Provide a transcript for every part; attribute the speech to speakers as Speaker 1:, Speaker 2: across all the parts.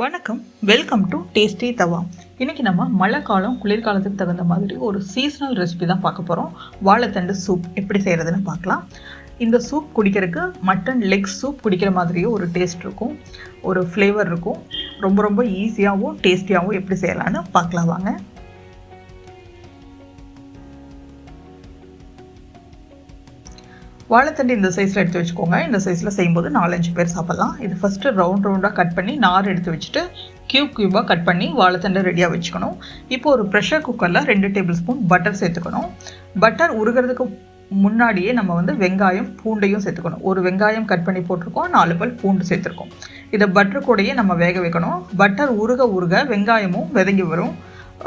Speaker 1: வணக்கம், welcome to tasty தவா. இன்னைக்கு நம்ம மழை காலம் குளிர்காலத்துக்கு தகுந்த மாதிரி ஒரு சீசனல் ரெசிபி தான் பார்க்க போகிறோம். வாழைத்தண்டு சூப் எப்படி செய்கிறதுன்னு பார்க்கலாம். இந்த சூப் குடிக்கிறதுக்கு மட்டன் லெக் சூப் குடிக்கிற மாதிரியே ஒரு டேஸ்ட் இருக்கும், ஒரு ஃப்ளேவர் இருக்கும். ரொம்ப ரொம்ப ஈஸியாகவும் டேஸ்டியாகவும் எப்படி செய்யலான்னு பார்க்கலாம் வாங்க. வாழைத்தண்டு இந்த சைஸில் எடுத்து வச்சுக்கோங்க. இந்த சைஸில் செய்யும்போது 4-5 பேர் சாப்பிட்லாம். இது ஃபஸ்ட்டு ரவுண்டாக கட் பண்ணி நார் எடுத்து வச்சுட்டு க்யூபாக கட் பண்ணி வாழைத்தண்டை ரெடியாக வச்சுக்கணும். இப்போ ஒரு ப்ரெஷர் குக்கரில் 2 டேபிள் ஸ்பூன் பட்டர் சேர்த்துக்கணும். பட்டர் உருகிறதுக்கு முன்னாடியே நம்ம வெங்காயம் பூண்டையும் சேர்த்துக்கணும். ஒரு வெங்காயம் கட் பண்ணி போட்டிருக்கோம், 4 பல் பூண்டு சேர்த்துருக்கோம். இதை பட்டர் கூடயே நம்ம வேக வைக்கணும். பட்டர் உருக வெங்காயமும் வதங்கி வரும்.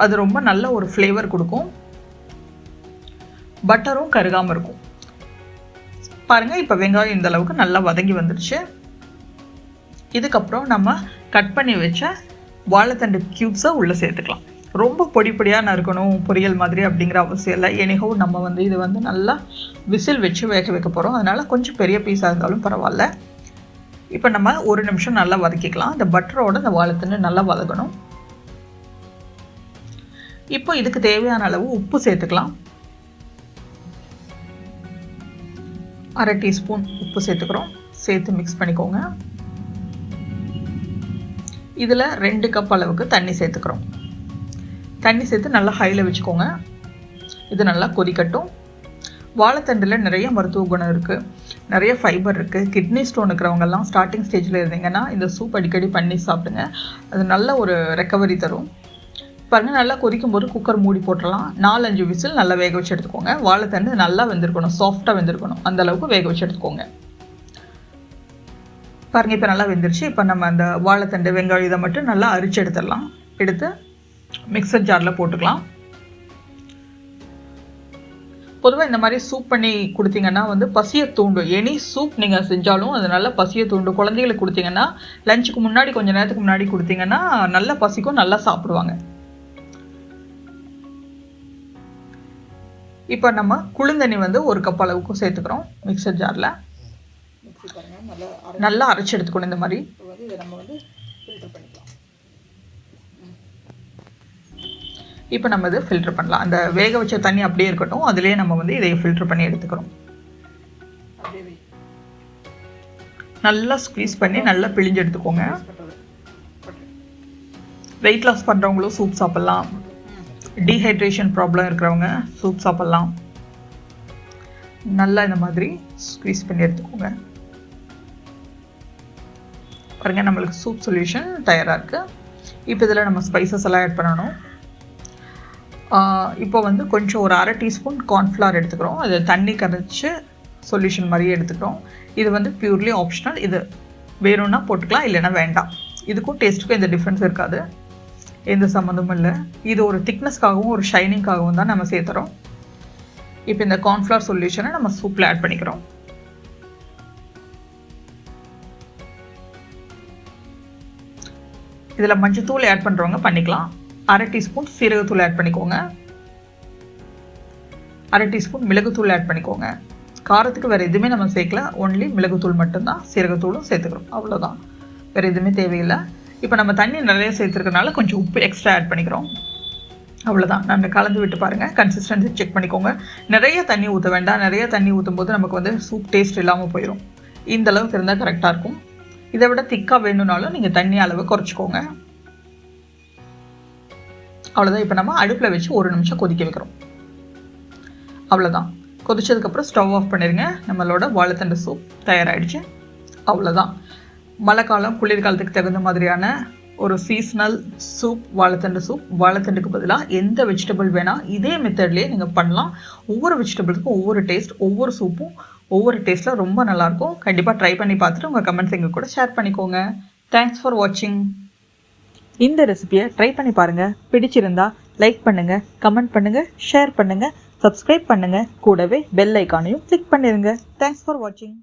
Speaker 1: அது ரொம்ப நல்ல ஒரு ஃப்ளேவர் கொடுக்கும், பட்டரும் கருகாமல் இருக்கும். பாருங்கள், இப்போ வெங்காயம் இந்த அளவுக்கு நல்லா வதங்கி வந்துடுச்சு. இதுக்கப்புறம் நம்ம கட் பண்ணி வச்ச வாழைத்தண்டு க்யூப்ஸை உள்ளே சேர்த்துக்கலாம். ரொம்ப பொடி பொடியாக நறுக்கணும் பொரியல் மாதிரி அப்படிங்கிற அவசியம் இல்லை. எனிஹோ நம்ம இது நல்லா விசில் வச்சு வேக வைக்க போகிறோம். அதனால் கொஞ்சம் பெரிய பீஸாக இருந்தாலும் பரவாயில்ல. இப்போ நம்ம 1 நிமிஷம் நல்லா வதக்கிக்கலாம். இந்த பட்டரோட இந்த வாழைத்தண்டு நல்லா வதக்கணும். இப்போ இதுக்கு தேவையான அளவு உப்பு சேர்த்துக்கலாம். 1/2 டீஸ்பூன் உப்பு சேர்த்துக்கிறோம். சேர்த்து மிக்ஸ் பண்ணிக்கோங்க. இதில் 2 கப் அளவுக்கு தண்ணி சேர்த்துக்கிறோம். தண்ணி சேர்த்து நல்லா ஹையில் வச்சுக்கோங்க. இது நல்லா கொதிக்கட்டும். வாழைத்தண்டில் நிறைய மருத்துவ குணம் இருக்குது, நிறைய ஃபைபர் இருக்குது. கிட்னி ஸ்டோன் இருக்கிறவங்கெல்லாம் ஸ்டார்டிங் ஸ்டேஜில் இருந்தீங்கன்னா இந்த சூப் அடிக்கடி பண்ணி சாப்பிடுங்க. அது நல்ல ஒரு ரெக்கவரி தரும். பாருங்கள், நல்லா கொதிக்கும் போது குக்கர் மூடி போட்டுடலாம். 4-5 விசில் நல்லா வேக வச்சு எடுத்துக்கோங்க. வாழைத்தண்டு நல்லா வெந்திருக்கணும், சாஃப்டாக வெந்திருக்கணும், அந்த அளவுக்கு வேக வச்சு எடுத்துக்கோங்க. பாருங்கள், இப்போ நல்லா வெந்துருச்சு. இப்போ நம்ம அந்த வாழைத்தண்டு வெங்காயம் இதை மட்டும் நல்லா அரிச்சு எடுத்துடலாம். எடுத்து மிக்சர் ஜாரில் போட்டுக்கலாம். பொதுவாக இந்த மாதிரி சூப் பண்ணி கொடுத்தீங்கன்னா பசியை தூண்டும். எனி சூப் நீங்கள் செஞ்சாலும் அது நல்லா பசியை தூண்டும். குழந்தைகளுக்கு கொடுத்தீங்கன்னா லஞ்சுக்கு முன்னாடி கொஞ்சம் நேரத்துக்கு முன்னாடி கொடுத்தீங்கன்னா நல்லா பசிக்கும், நல்லா சாப்பிடுவாங்க. இப்போ நம்ம குளுந்தண்ணி 1 கப் அளவுக்கு சேர்த்துக்கிறோம். மிக்சர் ஜாரில் நல்லா அரைச்சி எடுத்துக்கணும். இந்த மாதிரி இதை நம்ம ஃபில்டர் பண்ணிக்கலாம். இப்போ நம்ம இதை ஃபில்டர் பண்ணலாம். அந்த வேக வச்ச தண்ணி அப்படியே இருக்கட்டும், அதுலேயே நம்ம இதை ஃபில்டர் பண்ணி எடுத்துக்கிறோம். நல்லா ஸ்க்வீஸ் பண்ணி நல்லா பிழிஞ்சு எடுத்துக்கோங்க. வெயிட் லாஸ் பண்ணுறவங்களும் சூப் சாப்பிட்லாம். டீஹைட்ரேஷன் ப்ராப்ளம் இருக்கிறவங்க சூப் சாப்பிட்லாம். நல்லா இந்த மாதிரி ஸ்க்வீஸ் பண்ணி எடுத்துக்கோங்க. பாருங்கள், நம்மளுக்கு சூப் சொல்யூஷன் தயாராக இருக்குது. இப்போ இதில் நம்ம ஸ்பைசஸ் எல்லாம் ஆட் பண்ணணும். இப்போ கொஞ்சம் ஒரு 1/2 டீஸ்பூன் கார்ன்ஃப்ளவர் எடுத்துக்கிறோம். அது தண்ணி கரைச்சி சொல்யூஷன் மாதிரியே எடுத்துக்கிறோம். இது பியூர்லி ஆப்ஷனல். இது வேணும்னா போட்டுக்கலாம், இல்லைன்னா வேண்டாம். இதுக்கும் டேஸ்ட்டுக்கும் எந்த டிஃப்ரென்ஸ் இருக்காது, எந்த சம்மந்தமும் இல்லை. இது ஒரு திக்னஸ்க்காகவும் ஒரு ஷைனிங்காகவும் தான் நம்ம சேர்த்துறோம். இப்போ இந்த கார்ன்ஃப்ளவர் சொல்யூஷனை நம்ம சூப்பில் ஆட் பண்ணிக்கிறோம். இதில் மஞ்சத்தூள் ஆட் பண்ணுறவங்க பண்ணிக்கலாம். 1/2 டீஸ்பூன் சீரகத்தூள் ஆட் பண்ணிக்கோங்க. 1/2 டீஸ்பூன் மிளகுத்தூள் ஆட் பண்ணிக்கோங்க. காரத்துக்கு வேறு எதுவுமே நம்ம சேர்க்கல, ஒன்லி மிளகுத்தூள் மட்டும்தான். சீரகத்தூளும் சேர்த்துக்கிறோம், அவ்வளோதான். வேறு எதுவுமே தேவையில்லை. இப்போ நம்ம தண்ணி நிறைய சேர்த்துருக்கனால கொஞ்சம் உப்பு எக்ஸ்ட்ரா ஆட் பண்ணிக்கிறோம், அவ்வளோதான். நம்ம கலந்து விட்டு பாருங்கள், கன்சிஸ்டன்சி செக் பண்ணிக்கோங்க. நிறைய தண்ணி ஊற்ற வேண்டாம். நிறைய தண்ணி ஊற்றும் போது நமக்கு சூப் டேஸ்ட் இல்லாமல் போயிடும். இந்த அளவுக்கு இருந்தால் கரெக்டாக இருக்கும். இதை விட திக்காக வேணும்னாலும் நீங்கள் தண்ணி அளவு குறைச்சிக்கோங்க, அவ்வளோதான். இப்போ நம்ம அடுப்பில் வச்சு 1 நிமிஷம் கொதிக்க வைக்கிறோம், அவ்வளோதான். கொதிச்சதுக்கப்புறம் ஸ்டவ் ஆஃப் பண்ணிடுங்க. நம்மளோட வாழைத்தண்டு சூப் தயாராகிடுச்சு, அவ்வளோதான். மழை காலம் குளிர்காலத்துக்கு தகுந்த மாதிரியான ஒரு சீசனல் சூப், வாழைத்தண்டு சூப். வாழைத்தண்டுக்கு பதிலாக எந்த வெஜிடபிள் வேணால் இதே மெத்தட்லேயே நீங்கள் பண்ணலாம். ஒவ்வொரு வெஜிடபிள்ஸுக்கும் ஒவ்வொரு டேஸ்ட், ஒவ்வொரு சூப்பும் ஒவ்வொரு டேஸ்ட்டில் ரொம்ப நல்லாயிருக்கும். கண்டிப்பாக ட்ரை பண்ணி பார்த்துட்டு உங்கள் கமெண்ட்ஸ் எங்கள் கூட ஷேர் பண்ணிக்கோங்க. தேங்க்ஸ் ஃபார் வாட்சிங். இந்த ரெசிபியை ட்ரை பண்ணி பாருங்கள். பிடிச்சிருந்தா லைக் பண்ணுங்கள், கமெண்ட் பண்ணுங்கள், ஷேர் பண்ணுங்கள், சப்ஸ்கிரைப் பண்ணுங்கள். கூடவே பெல் ஐக்கானையும் கிளிக் பண்ணிடுங்க. தேங்க்ஸ் ஃபார் வாட்சிங்.